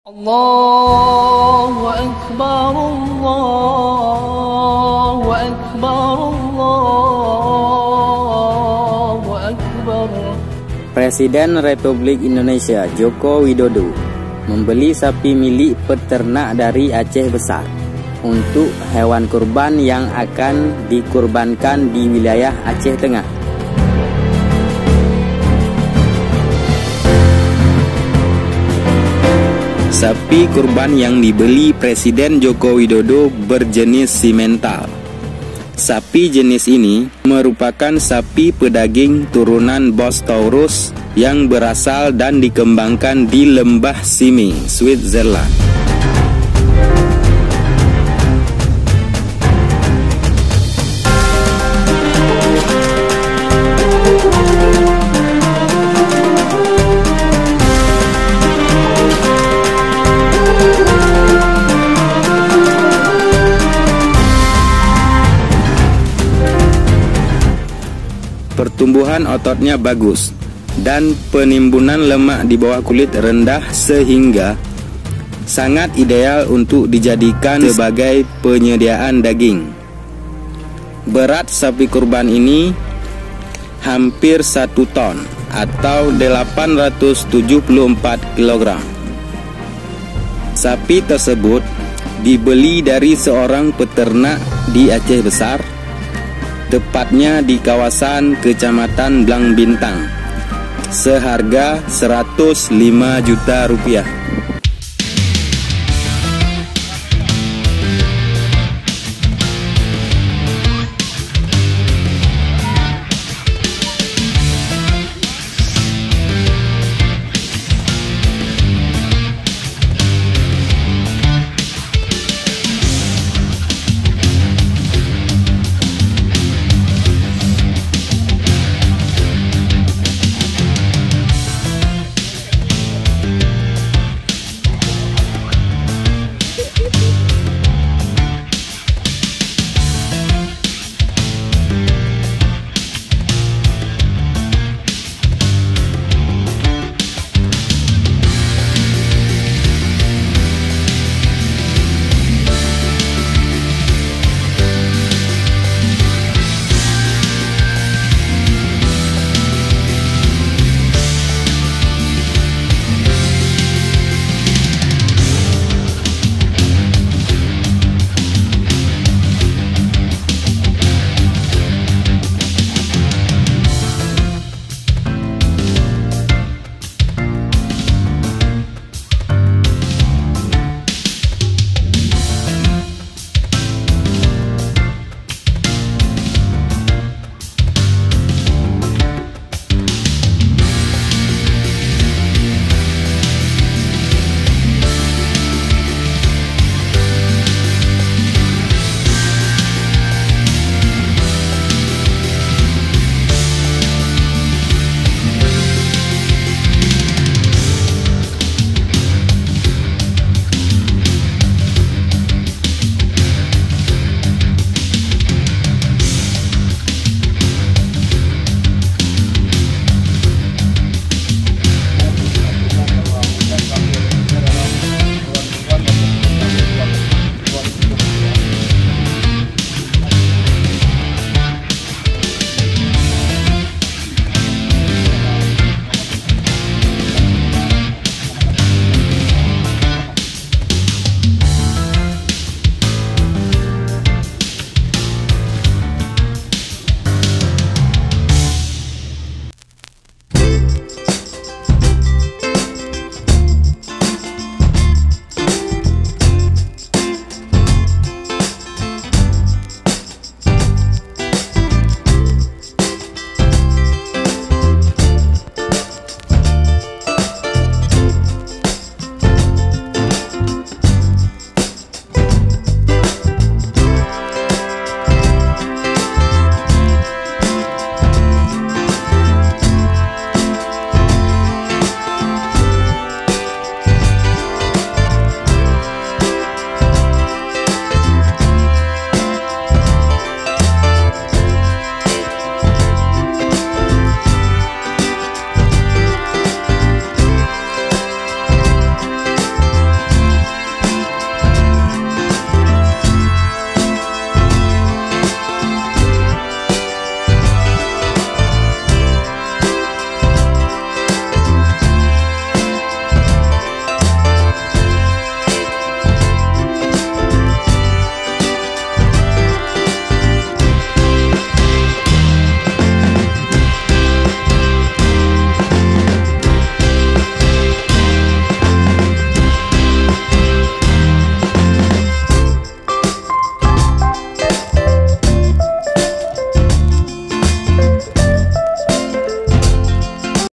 Allahu Akbar, Allahu Akbar, Allahu Akbar. Presiden Republik Indonesia Joko Widodo membeli sapi milik peternak dari Aceh Besar untuk hewan kurban yang akan dikurbankan di wilayah Aceh Tengah. Sapi kurban yang dibeli Presiden Joko Widodo berjenis simental. Sapi jenis ini merupakan sapi pedaging turunan Bos Taurus yang berasal dan dikembangkan di Lembah Simi, Switzerland. Pertumbuhan ototnya bagus dan penimbunan lemak di bawah kulit rendah sehingga sangat ideal untuk dijadikan sebagai penyediaan daging. Berat sapi kurban ini hampir 1 ton atau 874 kg. Sapi tersebut dibeli dari seorang peternak di Aceh Besar, tepatnya di kawasan Kecamatan Blang Bintang, seharga Rp105 juta.